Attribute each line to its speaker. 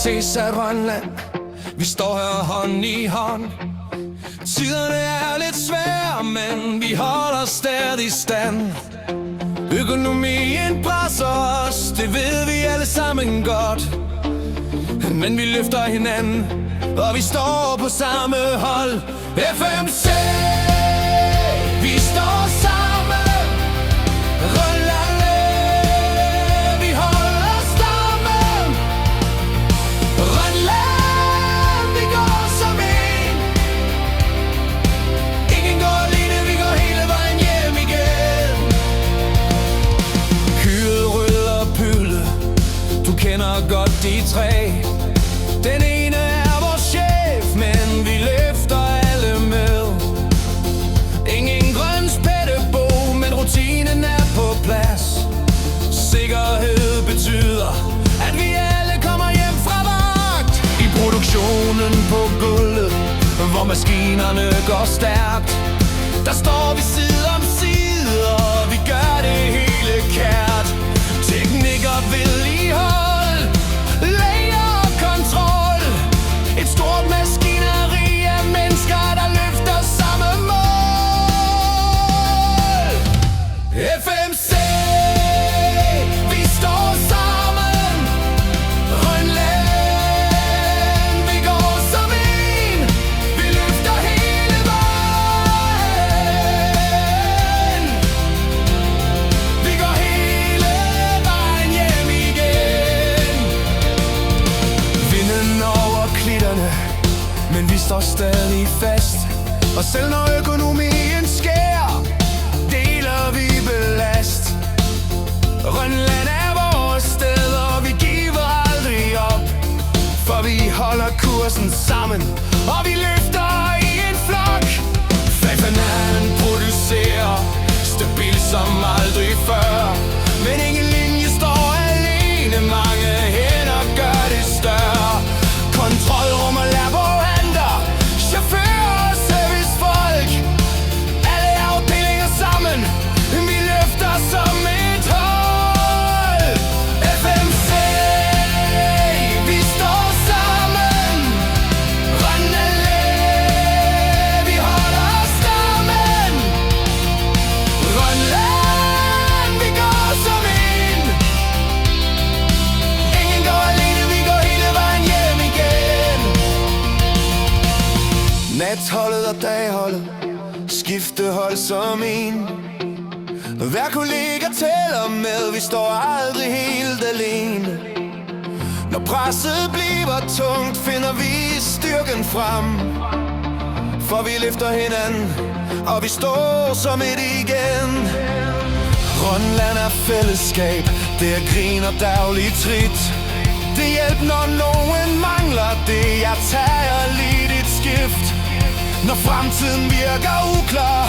Speaker 1: ses af Grønland. Vi står her hånd i hånd. Tiderne er lidt svære, men vi holder stadig stand. Økonomien presser os, det ved vi alle sammen godt. Men vi løfter hinanden, og vi står på samme hold. FMC, vi står sammen. Grønland, vi holder stammen. Grønland, vi går som en. Ingen går alene, vi går hele vejen hjem igen. Hyde, rød og pølle, du kender godt de tre. Den ene er vores chef, men vi løfter alle med. Ingen grøn spættebog, men rutinen er på plads. Sikkerhed betyder, at vi alle kommer hjem fra vagt. I produktionen på gulvet, hvor maskinerne går stærkt, der står vi side om side, og vi gør det hele kært. Teknik og vedligehold, lager og kontrol. Et stort maskineri af mennesker, der løfter samme mål. FMC, vi står sammen. Grønland, vi går som en. Vi løfter hele vejen. Vi går hele vejen hjem igen. Vinden over klitterne, men vi står stadig fast. Og selv når økonomien skærer, deler vi belast. Grønland er vores sted, og vi giver aldrig op. For vi holder kursen sammen, og vi løfter i en flok. Fafanan producerer, stabil som aldrig før. Men ingen linje står alene, mange hænder gør det større. Kontrolrum og laboranter, chauffører og servicefolk. Alle afdelinger sammen, vi løfter som et hold. FMC, vi står sammen. Grønland, vi holder stammen. Grønland, vi går som en. Ingen går alene, vi går hele vejen hjem igen. Natholdet og dagholdet, skiftehold som en. Hver kollega tæller med, vi står aldrig helt alene. Når presset bliver tungt, finder vi styrken frem. For vi løfter hinanden, og vi står som et igen. Grønland er fællesskab, det er grin og daglig trit. Det hjælper når nogen mangler det, jeg tager lige dit skift. Når fremtiden virker uklar,